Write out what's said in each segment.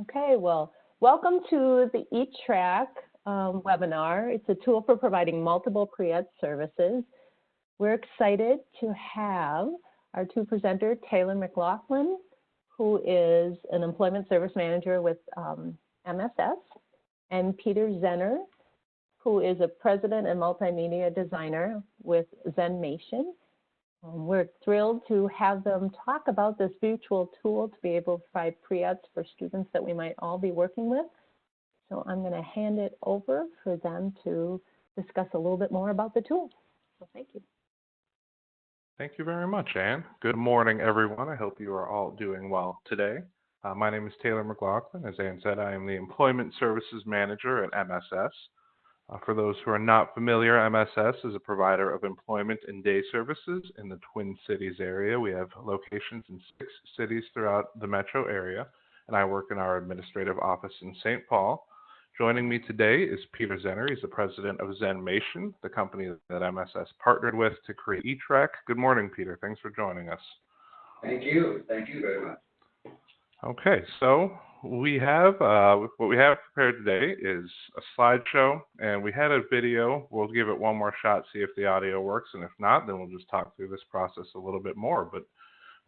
Okay, well, welcome to the eTrac webinar. It's a tool for providing multiple pre-ed services. We're excited to have our two presenters, Taylor McLaughlin, who is an employment service manager with MSS, and Peter Zenner, who is a president and multimedia designer with Zenmation. We're thrilled to have them talk about this virtual tool to be able to provide pre-eds for students that we might all be working with. So I'm going to hand it over for them to discuss a little bit more about the tool. So thank you. Thank you very much, Anne. Good morning, everyone. I hope you are all doing well today. My name is Taylor McLaughlin. As Anne said, I am the Employment Services Manager at MSS. For those who are not familiar, MSS is a provider of employment and day services in the Twin Cities area. We have locations in 6 cities throughout the metro area, and I work in our administrative office in St. Paul. Joining me today is Peter Zenner. He's the president of Zenmation, the company that MSS partnered with to create eTrac. Good morning, Peter. Thanks for joining us. Thank you. Thank you very much. Okay, so we have what we have prepared today is a slideshow, and we had a video. We'll give it one more shot, see if the audio works, and if not, then we'll just talk through this process a little bit more. But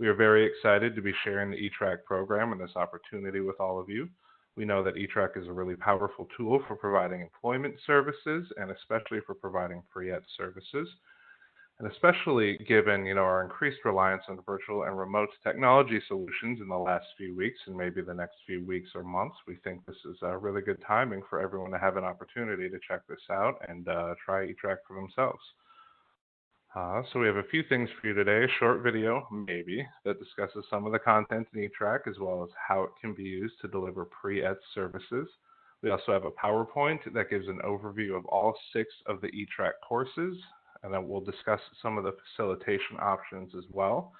we are very excited to be sharing the eTrac program and this opportunity with all of you. We know that eTrac is a really powerful tool for providing employment services and especially for providing pre-ed services. And especially given, our increased reliance on virtual and remote technology solutions in the last few weeks and maybe the next few weeks or months, we think this is a really good timing for everyone to have an opportunity to check this out and try eTrac for themselves. So we have a few things for you today, a short video, maybe, that discusses some of the content in eTrac as well as how it can be used to deliver pre-ed services. We also have a PowerPoint that gives an overview of all 6 of the eTrac courses, and then we'll discuss some of the facilitation options as well.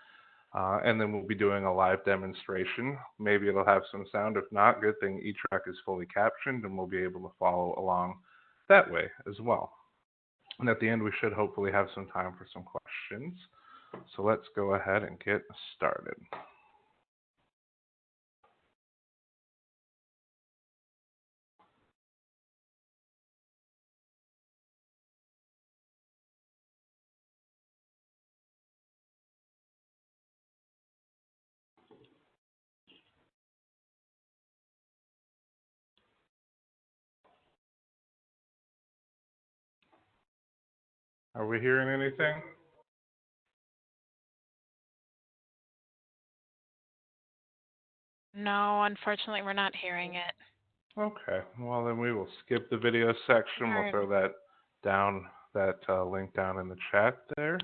And then we'll be doing a live demonstration. Maybe it'll have some sound. If not, good thing eTrac is fully captioned and we'll be able to follow along that way as well. And at the end, we should hopefully have some time for some questions. So let's go ahead and get started. Are we hearing anything? No, unfortunately, we're not hearing it. Okay, well then we will skip the video section. We'll throw that down, that link down in the chat there,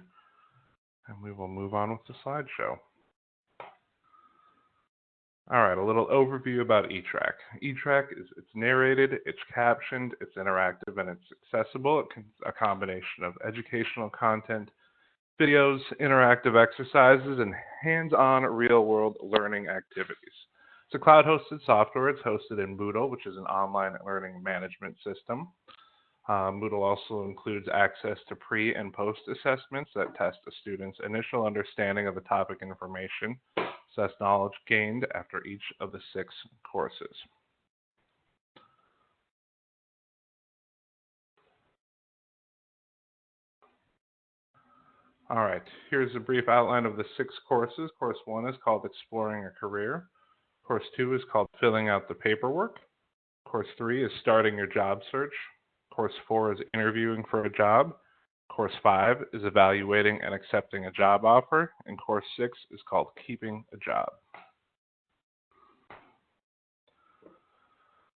and we will move on with the slideshow. All right, a little overview about eTrac. eTrac it's narrated, it's captioned, it's interactive, and it's accessible. It's a combination of educational content, videos, interactive exercises, and hands-on real-world learning activities. It's a cloud-hosted software. It's hosted in Moodle, which is an online learning management system. Moodle also includes access to pre- and post-assessments that test a student's initial understanding of the topic information, assess knowledge gained after each of the 6 courses. All right, here's a brief outline of the 6 courses. Course 1 is called Exploring a Career. Course 2 is called Filling Out the Paperwork. Course 3 is Starting Your Job Search. Course 4 is Interviewing for a Job. Course 5 is Evaluating and Accepting a Job Offer. And Course 6 is called Keeping a Job.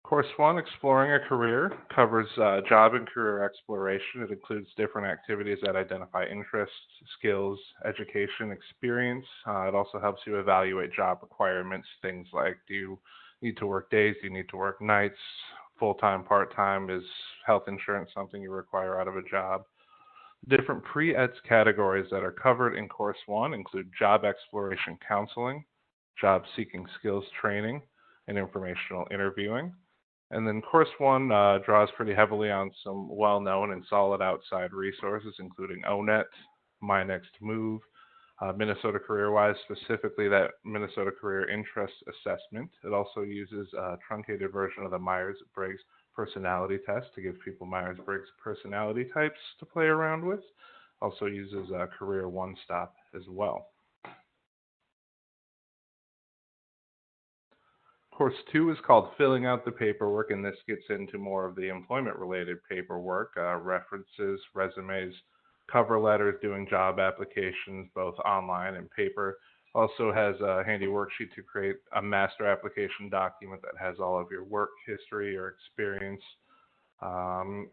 Course 1, Exploring a Career, covers job and career exploration. It includes different activities that identify interests, skills, education, experience. It also helps you evaluate job requirements, things like, do you need to work days, do you need to work nights, full-time, part-time, is health insurance something you require out of a job. Different pre-EDS categories that are covered in Course 1 include job exploration counseling, job seeking skills training, and informational interviewing. And then Course 1 draws pretty heavily on some well-known and solid outside resources, including ONET, My Next Move, Minnesota CareerWise, specifically that Minnesota Career Interest Assessment. It also uses a truncated version of the Myers-Briggs personality test to give people Myers-Briggs personality types to play around with. Also uses Career One Stop as well. Course 2 is called Filling Out the Paperwork, and this gets into more of the employment-related paperwork, references, resumes, cover letters, doing job applications, both online and paper. Also has a handy worksheet to create a master application document that has all of your work history, your experience,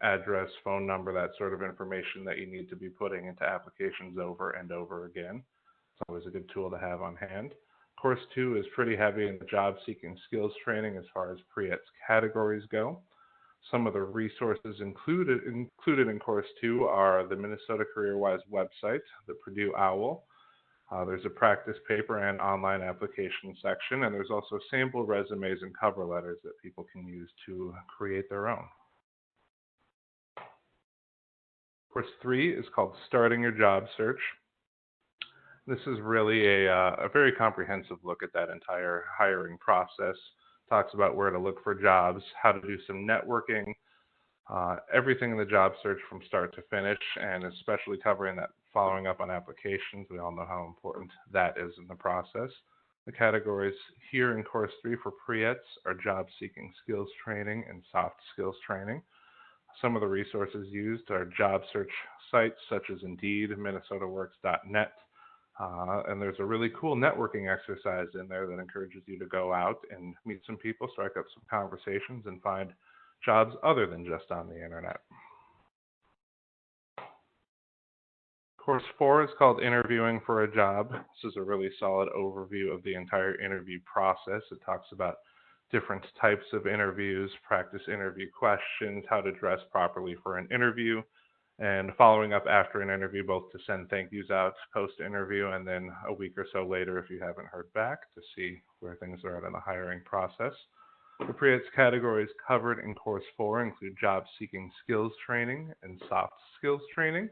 address, phone number, that sort of information that you need to be putting into applications over and over again. It's always a good tool to have on hand. Course 2 is pretty heavy in the job-seeking skills training as far as pre-ETS categories go. Some of the resources included in Course 2 are the Minnesota CareerWise website, the Purdue OWL. There's a practice paper and online application section, and there's also sample resumes and cover letters that people can use to create their own. Course 3 is called Starting Your Job Search. This is really a very comprehensive look at that entire hiring process. Talks about where to look for jobs, how to do some networking, everything in the job search from start to finish, and especially covering that following up on applications. We all know how important that is in the process. The categories here in Course 3 for pre-ETS are job seeking skills training and soft skills training. Some of the resources used are job search sites such as Indeed, minnesotaworks.net, and there's a really cool networking exercise in there that encourages you to go out and meet some people, strike up some conversations, and find jobs other than just on the internet. Course 4 is called Interviewing for a Job. This is a really solid overview of the entire interview process. It talks about different types of interviews, practice interview questions, how to dress properly for an interview, and following up after an interview, both to send thank yous out post-interview and then a week or so later if you haven't heard back to see where things are at in the hiring process. The pre-ETS categories covered in Course 4 include job-seeking skills training and soft skills training.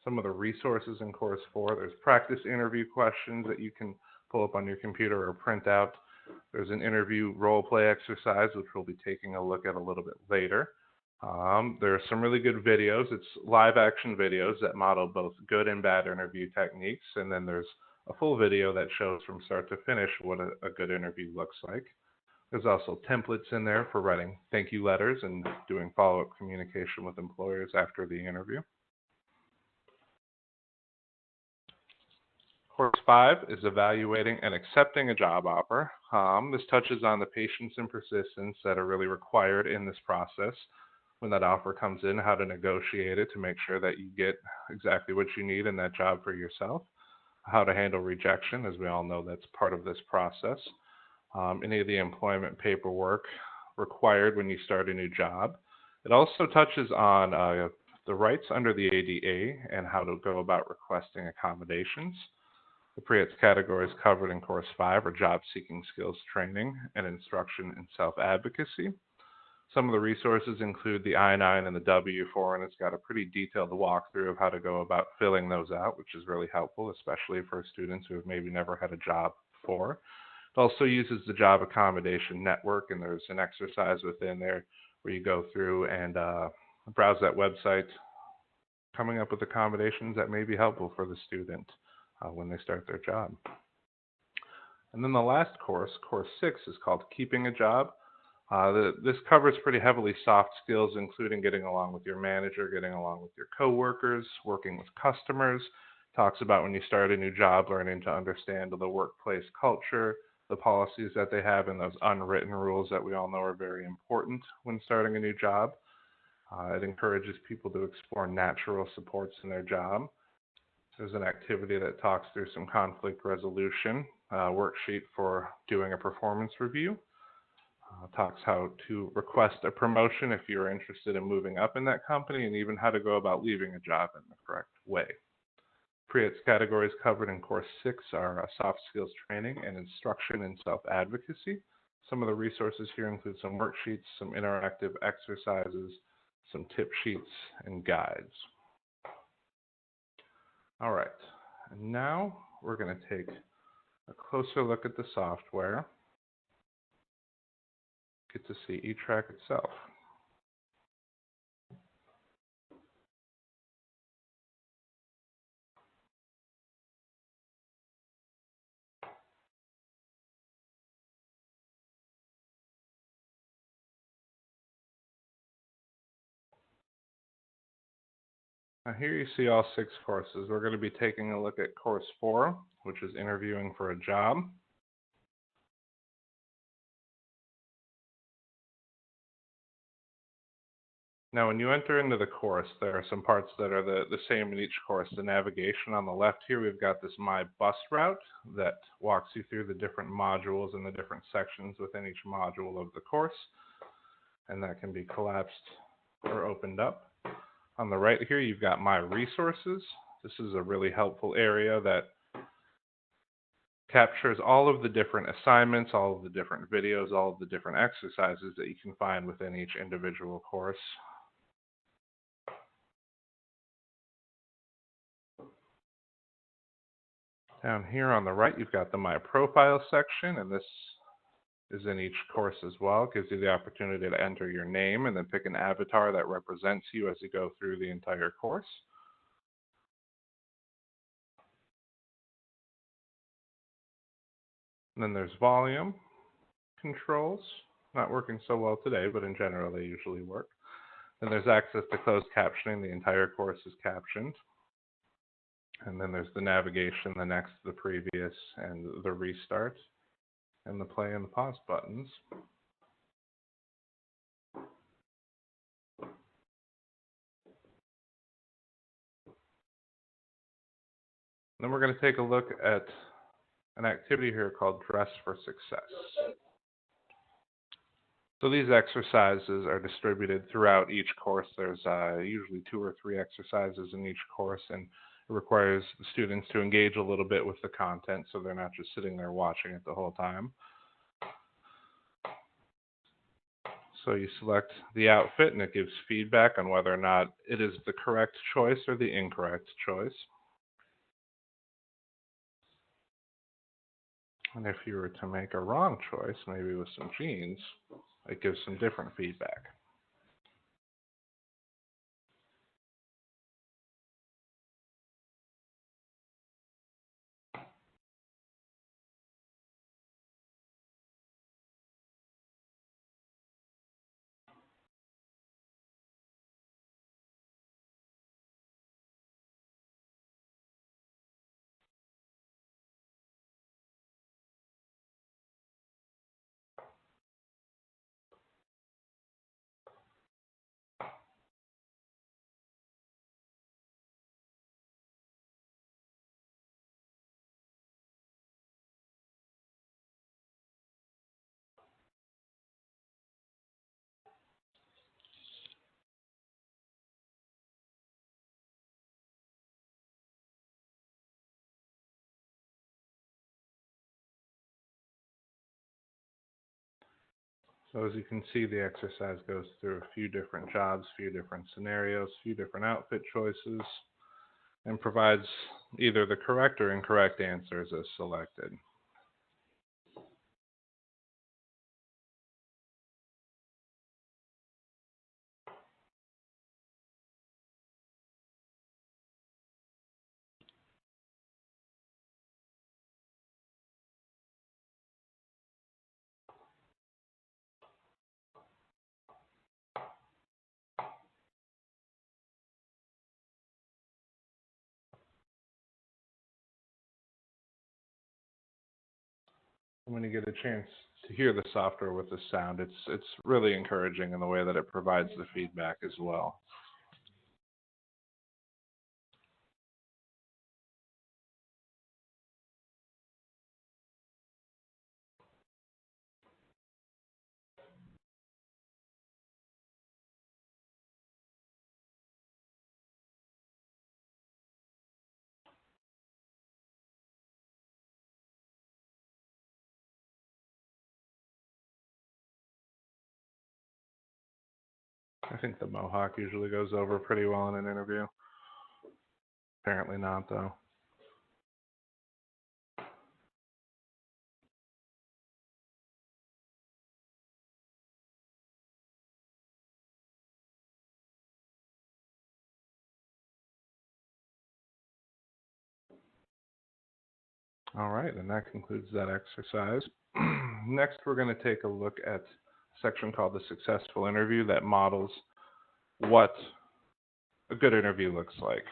Some of the resources in Course 4, there's practice interview questions that you can pull up on your computer or print out. There's an interview role play exercise, which we'll be taking a look at a little bit later. There are some really good videos. It's live action videos that model both good and bad interview techniques. And then there's a full video that shows from start to finish what a good interview looks like. There's also templates in there for writing thank you letters and doing follow-up communication with employers after the interview. Course 5 is evaluating and accepting a job offer. This touches on the patience and persistence that are really required in this process. When that offer comes in, how to negotiate it to make sure that you get exactly what you need in that job for yourself. How to handle rejection, as we all know that's part of this process. Any of the employment paperwork required when you start a new job. It also touches on the rights under the ADA and how to go about requesting accommodations. The pre-ETS categories covered in Course 5 are job-seeking skills training and instruction in self-advocacy. Some of the resources include the I-9 and the W-4, and it's got a pretty detailed walkthrough of how to go about filling those out, which is really helpful, especially for students who have maybe never had a job before. It also uses the Job Accommodation Network, and there's an exercise within there where you go through and browse that website, coming up with accommodations that may be helpful for the student when they start their job. And then the last course, Course 6, is called Keeping a Job. This covers pretty heavily soft skills, including getting along with your manager, getting along with your coworkers, working with customers. Talks about when you start a new job, learning to understand the workplace culture, the policies that they have, and those unwritten rules that we all know are very important when starting a new job. It encourages people to explore natural supports in their job. There's an activity that talks through some conflict resolution, worksheet for doing a performance review. Talks how to request a promotion if you're interested in moving up in that company, and even how to go about leaving a job in the correct way. Pre-ETS categories covered in Course 6 are soft skills training and instruction in self-advocacy. Some of the resources here include some worksheets, some interactive exercises, some tip sheets, and guides. All right, And now we're going to take a closer look at the software. Get to see eTrac itself. Now here you see all 6 courses. We're going to be taking a look at course 4, which is interviewing for a job. Now when you enter into the course, there are some parts that are the same in each course. The navigation on the left here, we've got this My Bus route that walks you through the different modules and the different sections within each module of the course. And that can be collapsed or opened up. On the right here, you've got My Resources. This is a really helpful area that captures all of the different assignments, all of the different videos, all of the different exercises that you can find within each individual course. Down here on the right, you've got the My Profile section, and this is in each course as well. It gives you the opportunity to enter your name and then pick an avatar that represents you as you go through the entire course. And then there's volume controls. Not working so well today, but in general they usually work. Then there's access to closed captioning. The entire course is captioned. And then there's the navigation, the next, the previous, and the restart, and the play and the pause buttons. Then we're going to take a look at an activity here called Dress for Success. So these exercises are distributed throughout each course. There's usually 2 or 3 exercises in each course, and it requires the students to engage a little bit with the content so they're not just sitting there watching it the whole time. So you select the outfit and it gives feedback on whether or not it is the correct choice or the incorrect choice. And if you were to make a wrong choice, maybe with some jeans, it gives some different feedback. So as you can see, the exercise goes through a few different jobs, a few different scenarios, a few different outfit choices, and provides either the correct or incorrect answers as selected. When you get a chance to hear the software with the sound, it's really encouraging in the way that it provides the feedback as well. I think the mohawk usually goes over pretty well in an interview. Apparently not, though. All right, and that concludes that exercise. Next, we're going to take a look at a section called the successful interview that models what a good interview looks like.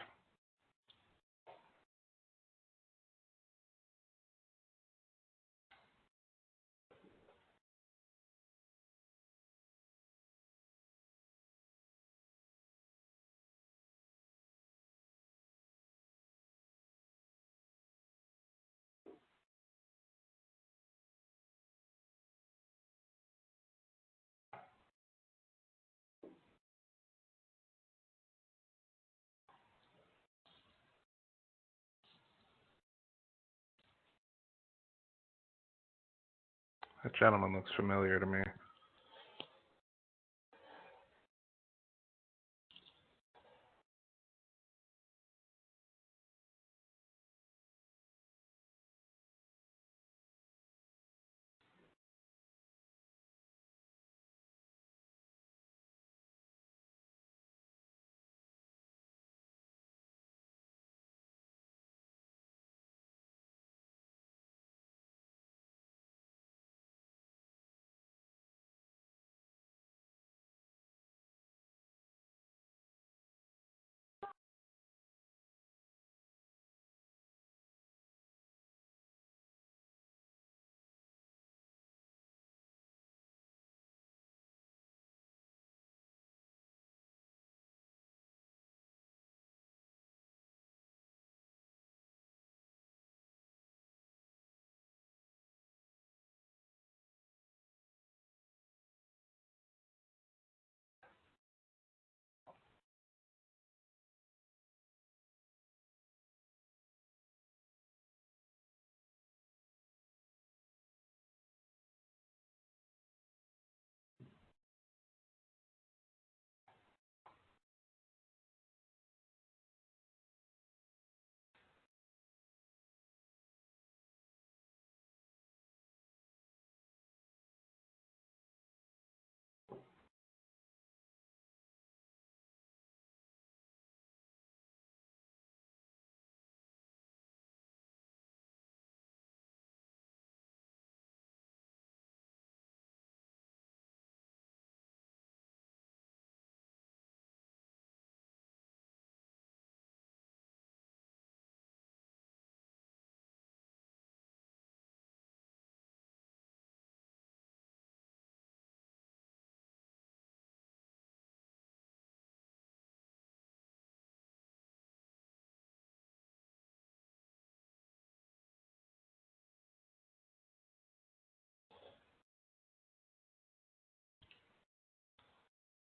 That gentleman looks familiar to me.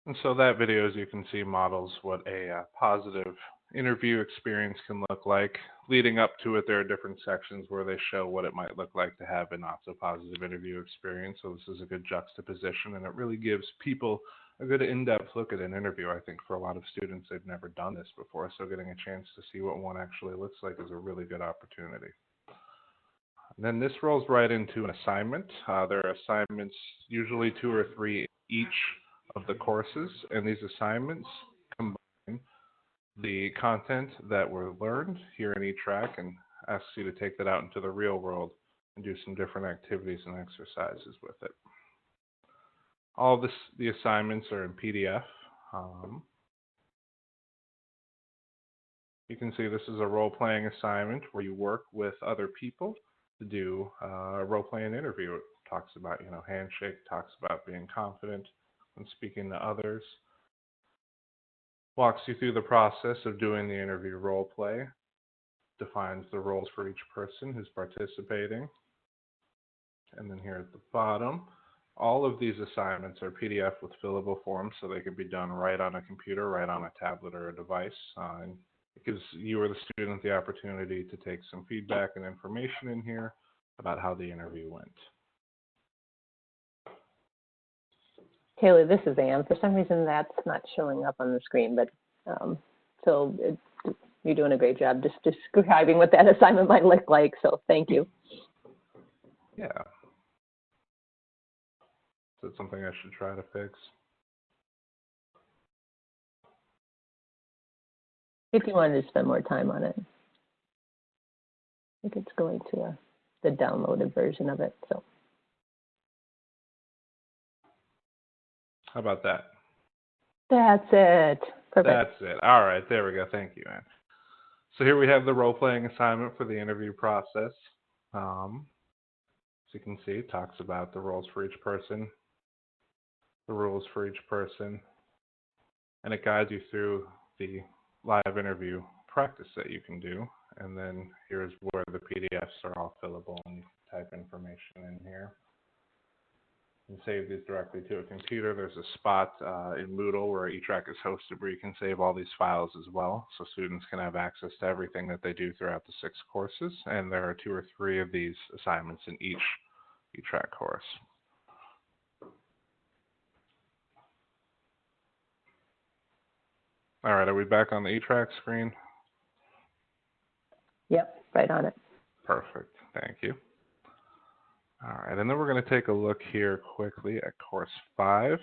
And so that video, as you can see, models what a positive interview experience can look like. Leading up to it, there are different sections where they show what it might look like to have a not so positive interview experience. So this is a good juxtaposition, and it really gives people a good in-depth look at an interview. I think for a lot of students, they've never done this before, so getting a chance to see what one actually looks like is a really good opportunity. And then this rolls right into an assignment. There are assignments, usually 2 or 3 each of the courses, and these assignments combine the content that were learned here in eTrac and asks you to take that out into the real world and do some different activities and exercises with it. All of the assignments are in PDF. You can see this is a role-playing assignment where you work with other people to do a role-playing interview. It talks about, handshake, talks about being confident when speaking to others, walks you through the process of doing the interview role play, defines the roles for each person who's participating. And then here at the bottom, all of these assignments are PDF with fillable forms, so they can be done right on a computer, right on a tablet or a device. And it gives you or the student the opportunity to take some feedback and information in here about how the interview went. Taylor, this is Anne. For some reason, that's not showing up on the screen, but you're doing a great job just describing what that assignment might look like, so thank you. Yeah. So it's something I should try to fix. If you wanted to spend more time on it. I think it's going to the downloaded version of it. So How about that? that's it. Perfect. That's it. All right, there we go. Thank you, Ann. So here we have the role-playing assignment for the interview process. As you can see, it talks about the roles for each person, the rules for each person, and it guides you through the live interview practice that you can do. And then here's where the PDFs are all fillable, and you can type information in here. You can save these directly to a computer. There's a spot in Moodle where eTrac is hosted where you can save all these files as well, so students can have access to everything that they do throughout the 6 courses. And there are 2 or 3 of these assignments in each eTrac course. All right, are we back on the eTrac screen? Yep, right on it. Perfect, thank you. All right, and then we're going to take a look here quickly at Course 5.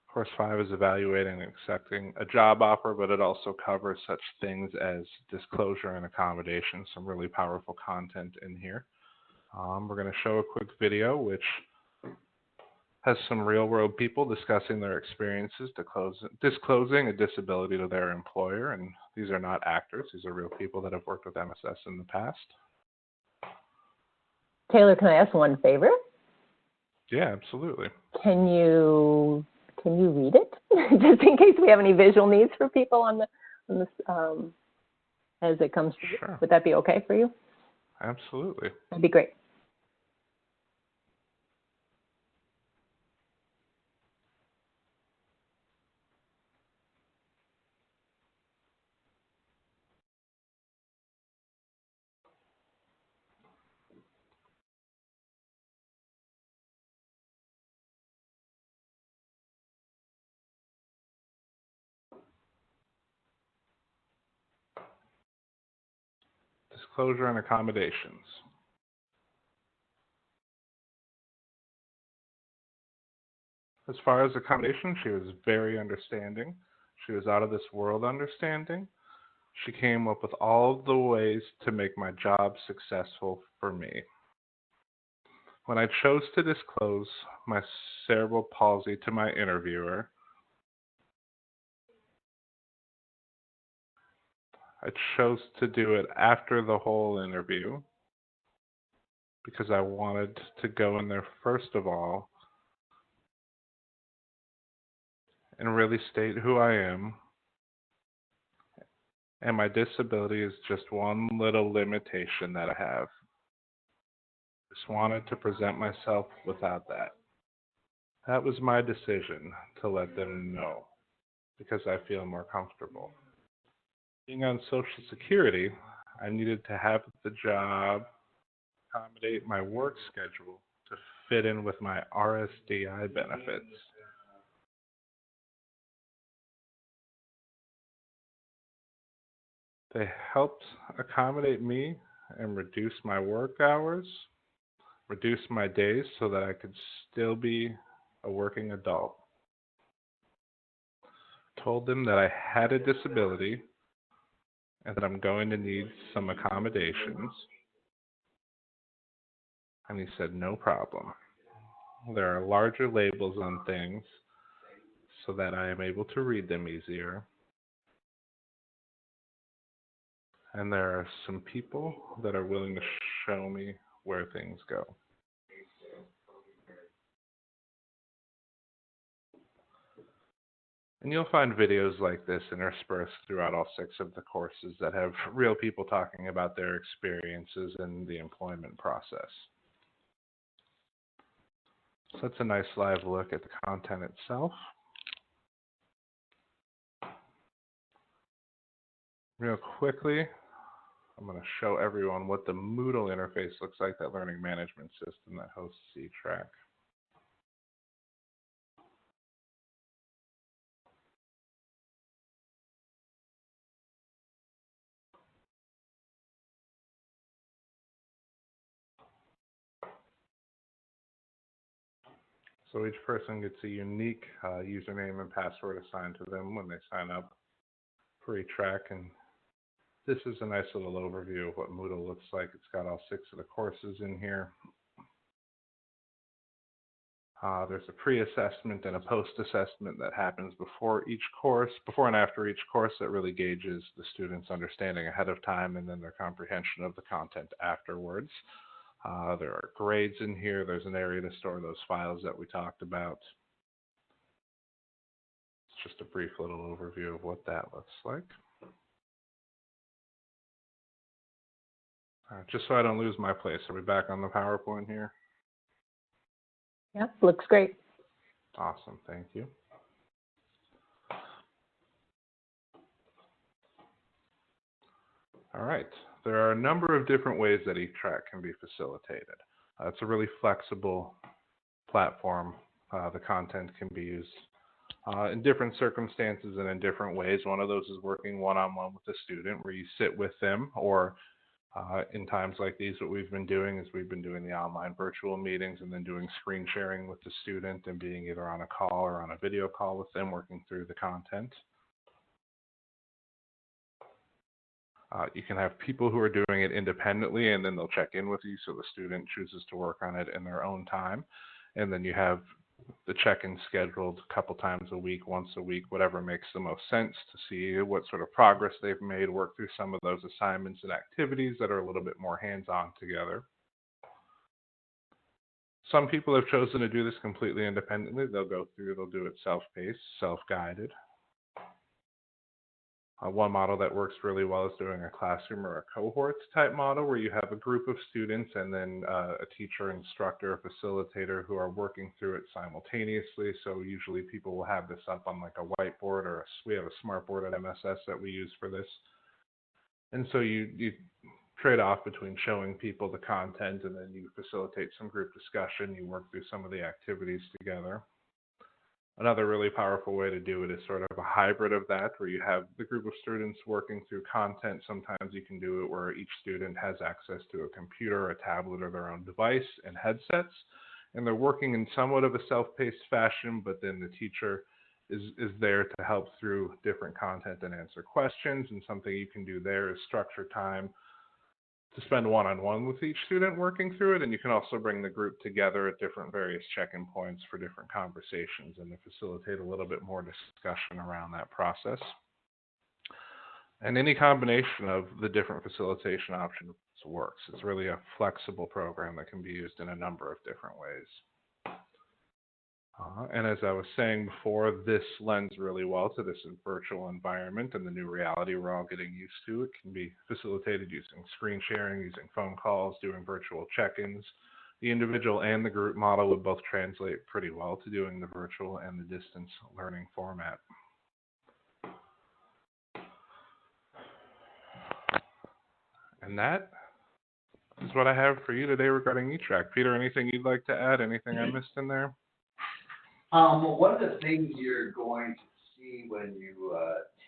Course 5 is evaluating and accepting a job offer, but it also covers such things as disclosure and accommodation, some really powerful content in here. We're going to show a quick video which has some real-world people discussing their experiences disclosing a disability to their employer, and these are not actors. These are real people that have worked with MSS in the past. Taylor, can I ask one favor? Yeah, absolutely. Can you read it, just in case we have any visual needs for people on this as it comes to you? Sure. Would that be okay for you? Absolutely. That'd be great. Disclosure and accommodations. As far as accommodation, she was very understanding. She was out of this world understanding. She came up with all of the ways to make my job successful for me. When I chose to disclose my cerebral palsy to my interviewer, I chose to do it after the whole interview because I wanted to go in there first of all and really state who I am. And my disability is just one little limitation that I have. Just wanted to present myself without that. That was my decision to let them know because I feel more comfortable. Being on Social Security, I needed to have the job accommodate my work schedule to fit in with my RSDI benefits. They helped accommodate me and reduce my work hours, reduce my days so that I could still be a working adult. Told them that I had a disability and that I'm going to need some accommodations. And he said, no problem. There are larger labels on things so that I am able to read them easier. And there are some people that are willing to show me where things go. And you'll find videos like this interspersed throughout all 6 of the courses that have real people talking about their experiences in the employment process. So that's a nice live look at the content itself. Real quickly, I'm going to show everyone what the Moodle interface looks like, that learning management system that hosts eTrac. So each person gets a unique username and password assigned to them when they sign up for eTrac, and this is a nice little overview of what Moodle looks like. It's got all 6 of the courses in here. There's a pre-assessment and a post-assessment that happens before and after each course, that really gauges the student's understanding ahead of time and then their comprehension of the content afterwards. There are grades in here. There's an area to store those files that we talked about. It's just a brief little overview of what that looks like. Just so I don't lose my place, are we back on the PowerPoint here? Yeah, looks great. Awesome, thank you. All right, there are a number of different ways that eTrac can be facilitated. It's a really flexible platform. The content can be used in different circumstances and in different ways. One of those is working one-on-one with the student, where you sit with them, or in times like these, what we've been doing is we've been doing the online virtual meetings and then doing screen sharing with the student and being either on a call or on a video call with them, working through the content. You can have people who are doing it independently, and then they'll check in with you, so the student chooses to work on it in their own time. And then you have the check-in scheduled a couple times a week, once a week, whatever makes the most sense, to see what sort of progress they've made, work through some of those assignments and activities that are a little bit more hands-on together. Some people have chosen to do this completely independently. They'll do it self-paced, self-guided. One model that works really well is doing a classroom or a cohort type model, where you have a group of students and then a teacher, instructor, facilitator who are working through it simultaneously. So usually people will have this up on like a whiteboard, or we have a smartboard at MSS that we use for this. And so you trade off between showing people the content, and then you facilitate some group discussion. You work through some of the activities together. Another really powerful way to do it is sort of a hybrid of that, where you have the group of students working through content. Sometimes you can do it where each student has access to a computer, a tablet, or their own device and headsets, and they're working in somewhat of a self-paced fashion, but then the teacher is there to help through different content and answer questions. And something you can do there is structure time to spend one-on-one with each student working through it, and you can also bring the group together at different various check-in points for different conversations and to facilitate a little bit more discussion around that process. And any combination of the different facilitation options works. It's really a flexible program that can be used in a number of different ways. And as I was saying before, this lends really well to this virtual environment and the new reality we're all getting used to. It can be facilitated using screen sharing, using phone calls, doing virtual check-ins. The individual and the group model would both translate pretty well to doing the virtual and the distance learning format. And that is what I have for you today regarding eTrac. Peter, anything you'd like to add? Anything I missed in there? One of the things you're going to see when you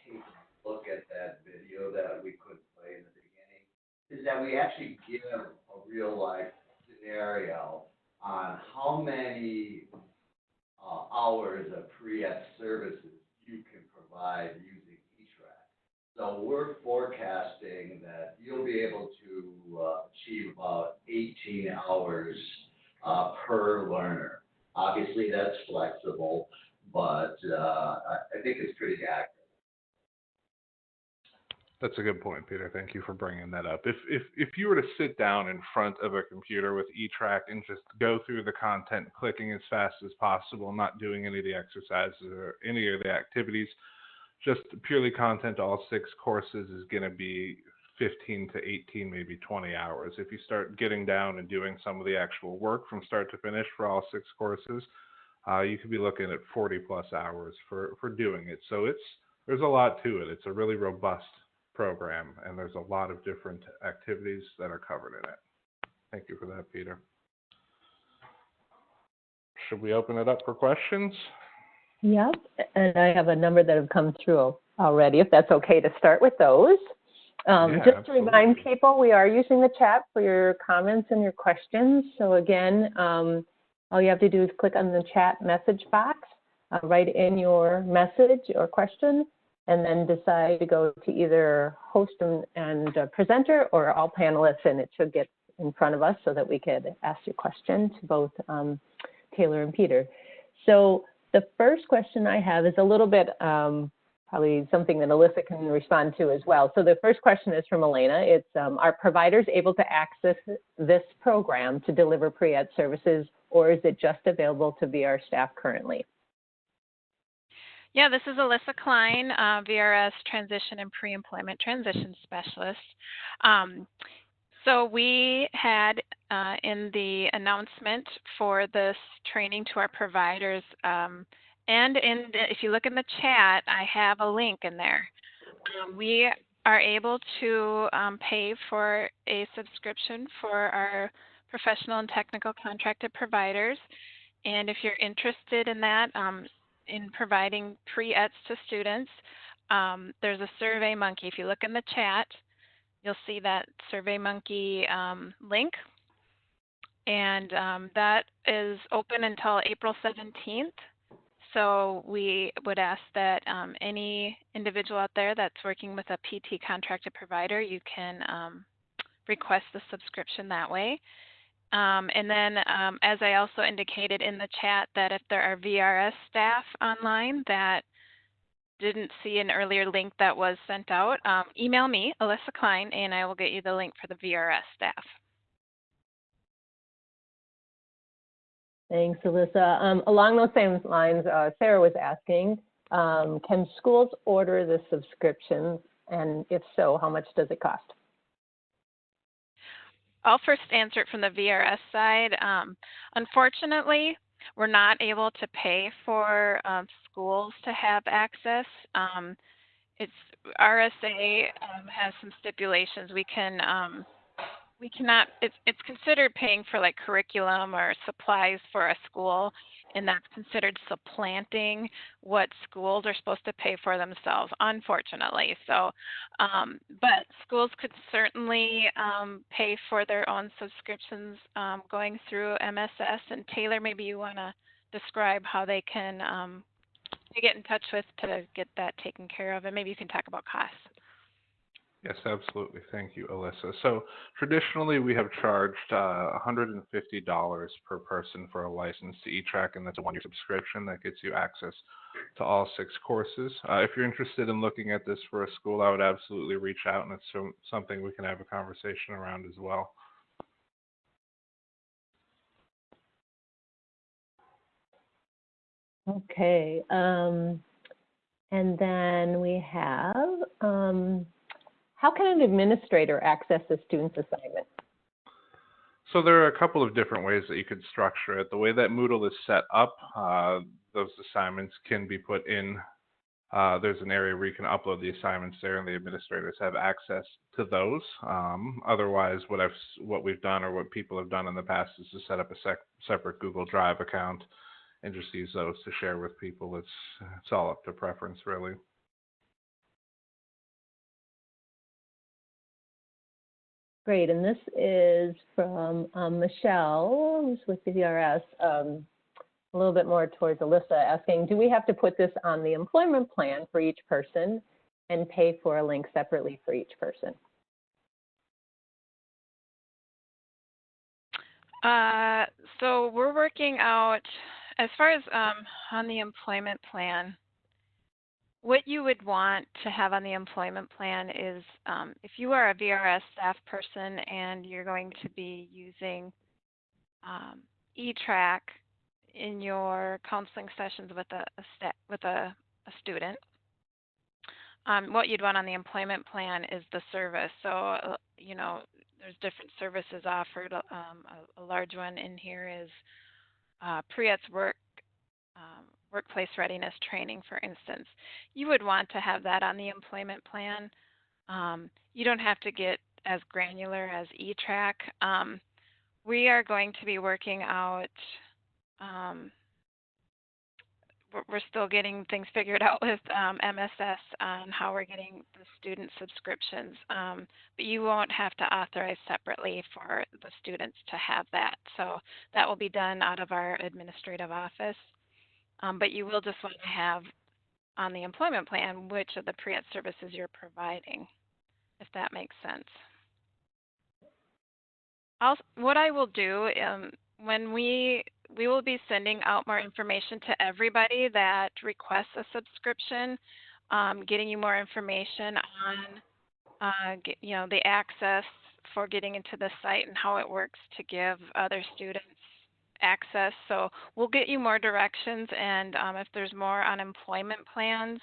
take a look at that video that we couldn't play in the beginning is that we actually give a real life scenario on how many hours of pre-ETS services you can provide using eTrac. So we're forecasting that you'll be able to achieve about 18 hours per learner. Obviously, that's flexible, but I think it's pretty accurate. That's a good point, Peter. Thank you for bringing that up. If you were to sit down in front of a computer with eTrac and just go through the content, clicking as fast as possible, not doing any of the exercises or any of the activities, just purely content, all 6 courses is going to be 15 to 18, maybe 20 hours. If you start getting down and doing some of the actual work from start to finish for all 6 courses, you could be looking at 40 plus hours for doing it. So there's a lot to it. It's a really robust program, and there's a lot of different activities that are covered in it. Thank you for that, Peter. Should we open it up for questions? Yep, and I have a number that have come through already, if that's okay to start with those. Just absolutely. to remind people, we are using the chat for your comments and your questions. So again, all you have to do is click on the chat message box, write in your message or question, and then decide to go to either host and presenter or all panelists, and it should get in front of us so that we could ask your question to both Taylor and Peter. So the first question I have is a little bit probably something that Alyssa can respond to as well. So the first question is from Elena. It's, are providers able to access this program to deliver pre-ed services, or is it just available to VR staff currently? Yeah, this is Alyssa Klein, VRS Transition and Pre-Employment Transition Specialist. So we had in the announcement for this training to our providers, and if you look in the chat, I have a link in there. We are able to pay for a subscription for our professional and technical contracted providers. And if you're interested in that, in providing pre-ETS to students, there's a SurveyMonkey. If you look in the chat, you'll see that SurveyMonkey link. And that is open until April 17th. So we would ask that any individual out there that's working with a PT contracted provider, you can request the subscription that way. And then as I also indicated in the chat, that if there are VRS staff online that didn't see an earlier link that was sent out, email me, Alyssa Klein, and I will get you the link for the VRS staff. Thanks, Alyssa. Along those same lines, Sarah was asking, can schools order the subscription? And if so, how much does it cost? I'll first answer it from the VRS side. Unfortunately, we're not able to pay for schools to have access. It's RSA has some stipulations. We cannot. It's considered paying for like curriculum or supplies for a school, and that's considered supplanting what schools are supposed to pay for themselves, unfortunately. So, but schools could certainly pay for their own subscriptions going through MSS. And Taylor, maybe you want to describe how they can get in touch with to get that taken care of, and maybe you can talk about costs. Yes, absolutely. Thank you, Alyssa. So traditionally, we have charged $150 per person for a license to eTrac, and that's a one-year subscription that gets you access to all 6 courses. If you're interested in looking at this for a school, I would absolutely reach out, and it's something we can have a conversation around as well. Okay. And then we have, how can an administrator access a student's assignment? So there are a couple of different ways that you could structure it. The way that Moodle is set up, those assignments can be put in. There's an area where you can upload the assignments there, and the administrators have access to those. Otherwise, what we've done, or what people have done in the past, is to set up a separate Google Drive account and just use those to share with people. It's all up to preference, really. Great, and this is from Michelle, who's with the VRS, a little bit more towards Alyssa, asking, do we have to put this on the employment plan for each person and pay for a link separately for each person? So we're working out, as far as on the employment plan, what you would want to have on the employment plan is if you are a VRS staff person and you're going to be using eTrac in your counseling sessions with a student, what you'd want on the employment plan is the service. So, you know, there's different services offered. A large one in here is pre-ETS workplace readiness training, for instance. You would want to have that on the employment plan. You don't have to get as granular as eTrac. We are going to be working out, we're still getting things figured out with MSS on how we're getting the student subscriptions, but you won't have to authorize separately for the students to have that. So that will be done out of our administrative office. But you will just want to have on the employment plan which of the pre-ed services you're providing, if that makes sense. What I will do, when we will be sending out more information to everybody that requests a subscription, getting you more information on the access for getting into the site and how it works to give other students access. So we'll get you more directions, and if there's more on employment plans,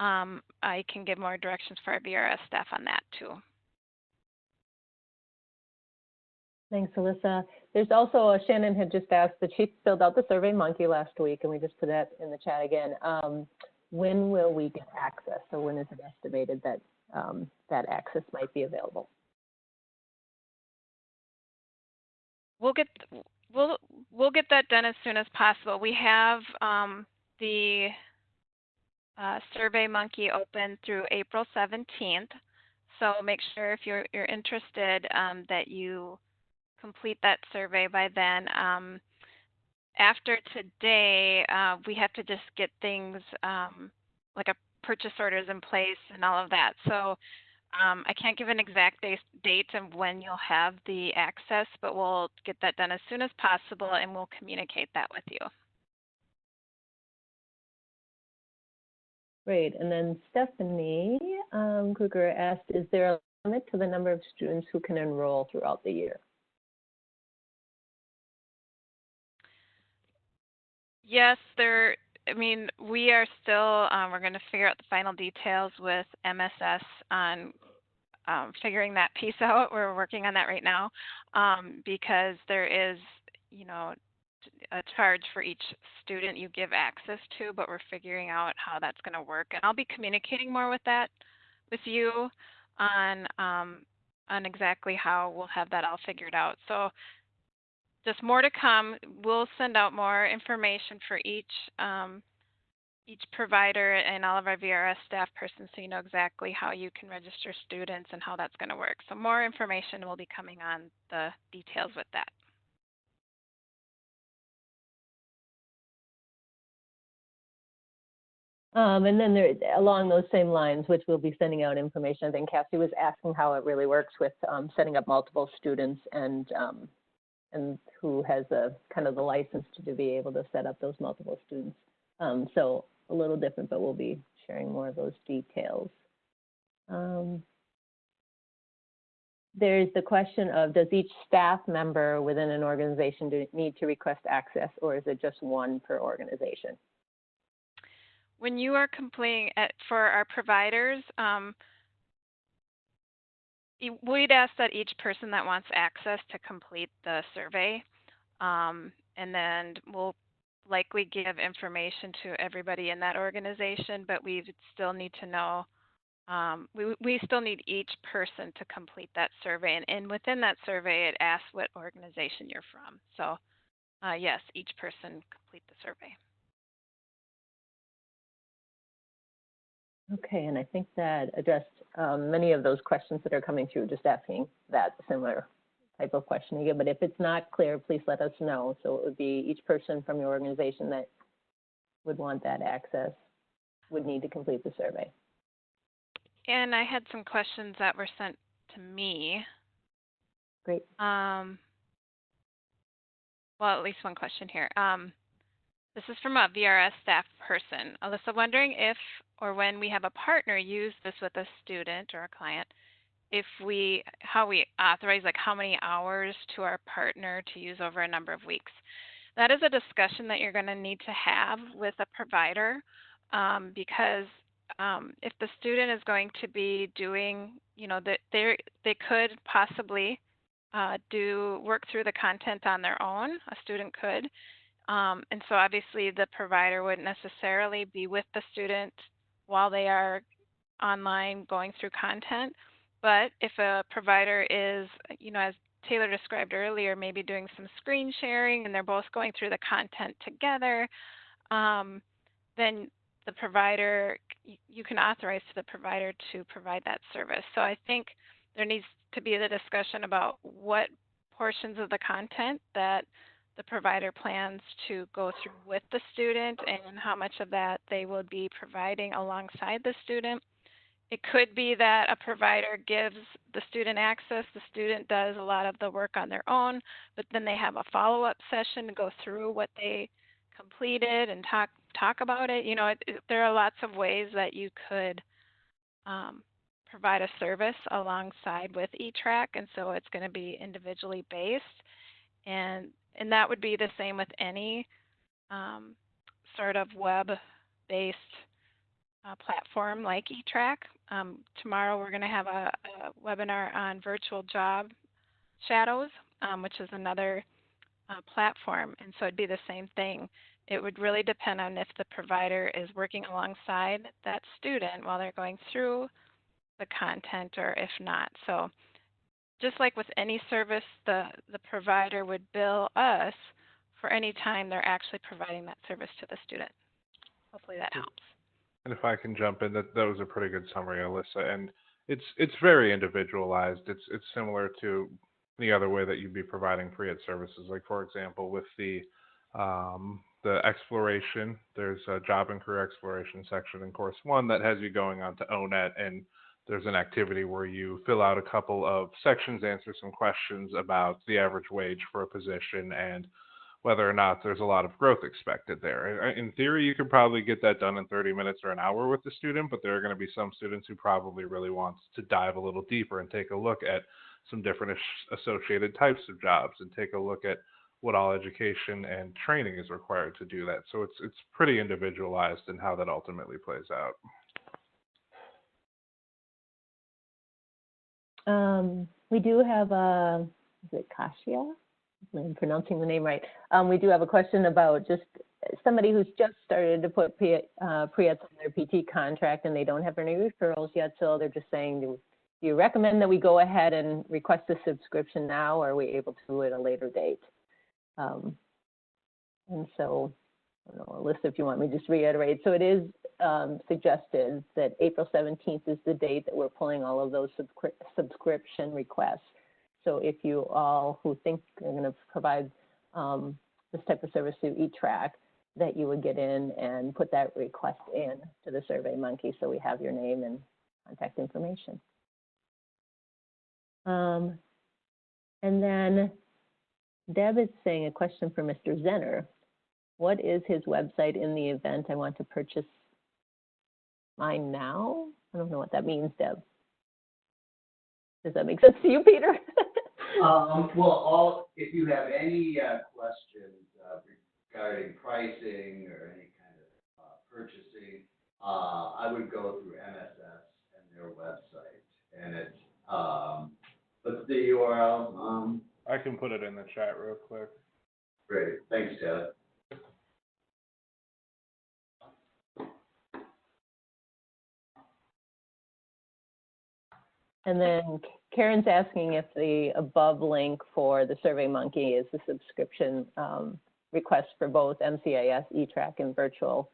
I can give more directions for our VRS staff on that too. Thanks, Alyssa. There's also, Shannon had just asked, that she filled out the SurveyMonkey last week, and we just put that in the chat again. When will we get access? So when is it estimated that that access might be available? We'll get that done as soon as possible. We have the SurveyMonkey open through April 17th. So make sure if you're interested that you complete that survey by then. After today, we have to just get things like a purchase orders in place and all of that. So I can't give an exact date of when you'll have the access, but we'll get that done as soon as possible, and we'll communicate that with you. Great. And then Stephanie Kruger asked, is there a limit to the number of students who can enroll throughout the year? Yes, we are still, we're going to figure out the final details with MSS on figuring that piece out. We're working on that right now because there is, a charge for each student you give access to, but we're figuring out how that's going to work. And I'll be communicating more with you on exactly how we'll have that all figured out. So just more to come. We'll send out more information for each provider and all of our VRS staff persons, so you know exactly how you can register students and how that's going to work. So more information will be coming on the details with that. And then along those same lines, which we'll be sending out information, I think Cassie was asking how it really works with setting up multiple students and who has kind of the license to be able to set up those multiple students. So a little different, but we'll be sharing more of those details. There's the question of, does each staff member within an organization need to request access, or is it just one per organization? When you are completing for our providers, we'd ask that each person that wants access to complete the survey, and then we'll likely give information to everybody in that organization, but we still need to know, we still need each person to complete that survey, and within that survey it asks what organization you're from. So yes, each person complete the survey. Okay, and I think that addressed many of those questions that are coming through, just asking that similar type of question again. But if it's not clear, please let us know. So it would be each person from your organization that would want that access would need to complete the survey. And I had some questions that were sent to me. Great. Well, at least one question here. This is from a VRS staff person. Alyssa, wondering if or when we have a partner use this with a student or a client, how we authorize, like how many hours to our partner to use over a number of weeks. That is a discussion that you're going to need to have with a provider because if the student is going to be doing, they could possibly work through the content on their own. A student could. And so obviously the provider wouldn't necessarily be with the student while they are online going through content. But if a provider is, as Taylor described earlier, maybe doing some screen sharing and they're both going through the content together, then the provider, you can authorize the provider to provide that service. So I think there needs to be the discussion about what portions of the content that the provider plans to go through with the student and how much of that they will be providing alongside the student. It could be that a provider gives the student access, the student does a lot of the work on their own, but then they have a follow-up session to go through what they completed and talk about it. You know, there are lots of ways that you could provide a service alongside with eTrac, and so it's going to be individually based, and that would be the same with any sort of web-based platform like eTrac. Tomorrow we're going to have a webinar on virtual job shadows, which is another platform, and so it'd be the same thing. It would really depend on if the provider is working alongside that student while they're going through the content or if not. So just like with any service, the provider would bill us for any time they're actually providing that service to the student. Hopefully that helps. And if I can jump in, that was a pretty good summary, Alyssa. And it's very individualized. It's similar to any other way that you'd be providing pre-ed services. Like for example, with the exploration, there's a job and career exploration section in course 1 that has you going on to ONET, and there's an activity where you fill out a couple of sections, answer some questions about the average wage for a position and whether or not there's a lot of growth expected there. In theory, you could probably get that done in 30 minutes or an hour with the student, but there are going to be some students who probably really want to dive a little deeper and take a look at some different associated types of jobs and take a look at what all education and training is required to do that. So it's pretty individualized in how that ultimately plays out. We do have is it Kasia? I'm pronouncing the name right. We do have a question about just somebody who's just started to put pre-eds on their PT contract and they don't have any referrals yet, so they're just saying, do you recommend that we go ahead and request a subscription now, or are we able to do it at a later date? And so, I don't know, Alyssa, if you want me to just reiterate. So it is suggested that April 17th is the date that we're pulling all of those subscription requests. So if you all who think you're going to provide this type of service through eTrac, that you would get in and put that request in to the SurveyMonkey so we have your name and contact information. And then Deb is saying a question for Mr. Zenner. What is his website in the event I want to purchase mine now? I don't know what that means, Deb. Does that make sense to you, Peter? Well, if you have any questions regarding pricing or any kind of purchasing, I would go through MSS and their website. And it's, what's the URL? I can put it in the chat real quick. Great. Thanks, Ted. And then Karen's asking if the above link for the SurveyMonkey is the subscription request for both MCIS, eTrac, and virtual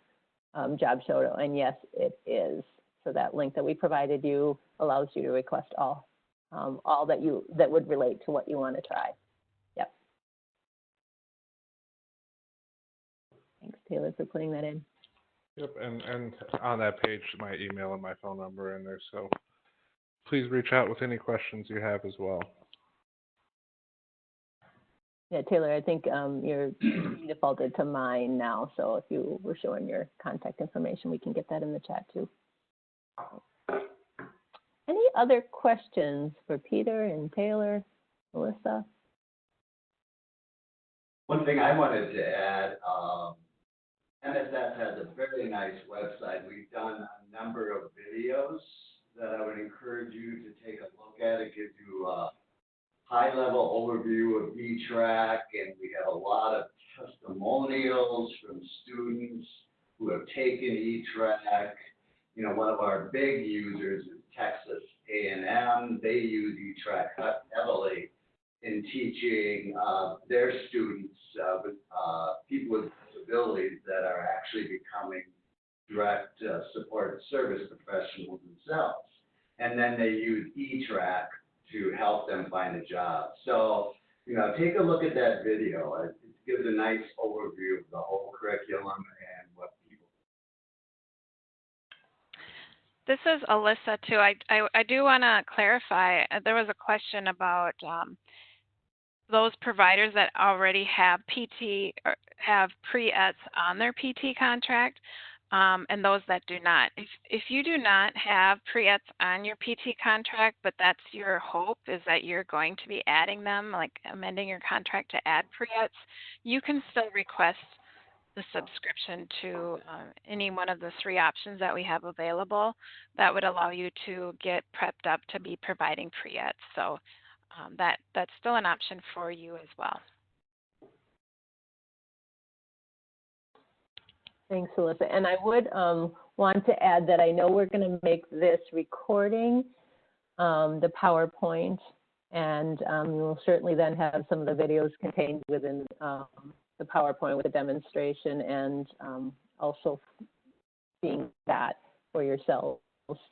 job shadow. And yes, it is. So that link that we provided you allows you to request all that would relate to what you want to try. Yep. Thanks, Taylor, for putting that in. Yep, and on that page, my email and my phone number are in there. So please reach out with any questions you have as well. Yeah, Taylor, I think you're defaulted to mine now. So if you were showing your contact information, we can get that in the chat too. Any other questions for Peter and Taylor, Melissa? One thing I wanted to add, MSS has a very nice website. We've done a number of videos that I would encourage you to take a look at. It gives you a high-level overview of eTrac, and we have a lot of testimonials from students who have taken eTrac. You know, one of our big users is Texas A&M. They use eTrac heavily in teaching their students with people with disabilities that are actually becoming direct support service professionals themselves. And then they use eTrac to help them find a job. So, you know, take a look at that video. gives a nice overview of the whole curriculum and what people. This is Alyssa too. I do want to clarify. There was a question about those providers that already have PT or have pre-ETS on their PT contract, and those that do not. If you do not have pre-ETS on your PT contract, but that's your hope is that you're going to be adding them, like amending your contract to add pre-ETS, you can still request the subscription to any one of the 3 options that we have available that would allow you to get prepped up to be providing pre-ETS. So that's still an option for you as well. Thanks, Alyssa. And I would want to add that I know we're going to make this recording the PowerPoint, and we will certainly then have some of the videos contained within the PowerPoint with a demonstration, and also seeing that for yourselves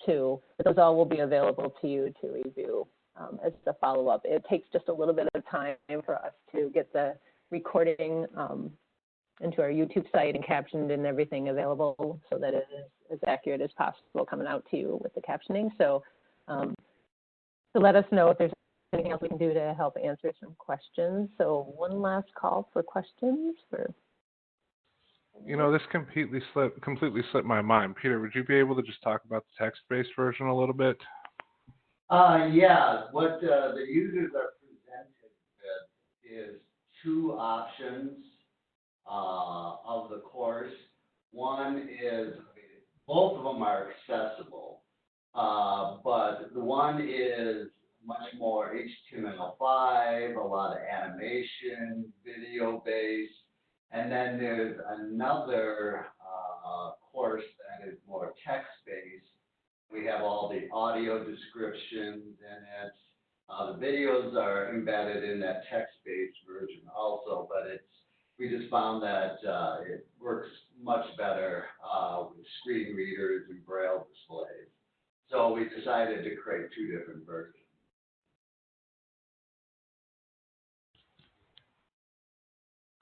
too. But those all will be available to you to review as a follow-up. It takes just a little bit of time for us to get the recording into our YouTube site and captioned and everything available so that it is as accurate as possible coming out to you with the captioning. So let us know if there's anything else we can do to help answer some questions. So one last call for questions. You know, this completely slipped my mind. Peter, would you be able to just talk about the text-based version a little bit? Yeah, what the users are presented with is 2 options of the course. One is, both of them are accessible, but the one is much more HTML5, a lot of animation, video-based, and then there's another course that is more text-based. We have all the audio descriptions in it. The videos are embedded in that text-based version also, but we just found that it works much better with screen readers and braille displays. So we decided to create 2 different versions.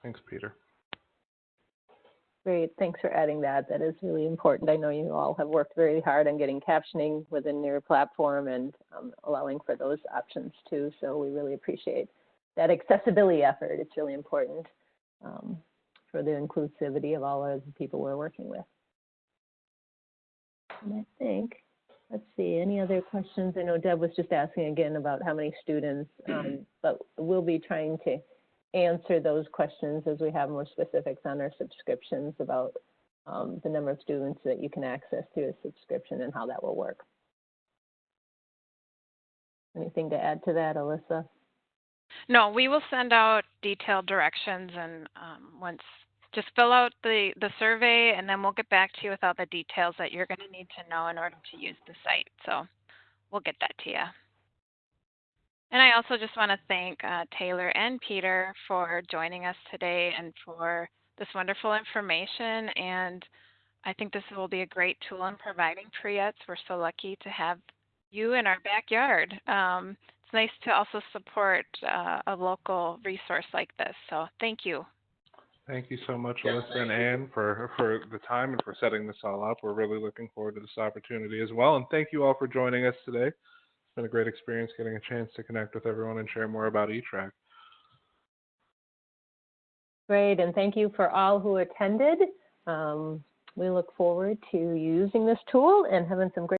Thanks, Peter. Great, thanks for adding that. That is really important. I know you all have worked very hard on getting captioning within your platform and allowing for those options too. So we really appreciate that accessibility effort. It's really important for the inclusivity of all of the people we're working with. And I think, let's see, any other questions? I know Deb was just asking again about how many students, but we'll be trying to answer those questions as we have more specifics on our subscriptions about the number of students that you can access through a subscription and how that will work. Anything to add to that, Alyssa? No, we will send out detailed directions, and just fill out the survey, and then we'll get back to you with all the details that you're going to need to know in order to use the site. So we'll get that to you. And I also just want to thank Taylor and Peter for joining us today and for this wonderful information. And I think this will be a great tool in providing pre-ETS. We're so lucky to have you in our backyard. It's nice to also support a local resource like this. So thank you. Thank you so much, Alyssa and Ann, for the time and for setting this all up. We're really looking forward to this opportunity as well. And thank you all for joining us today. It's been a great experience getting a chance to connect with everyone and share more about eTrac. Great, and thank you for all who attended. We look forward to using this tool and having some great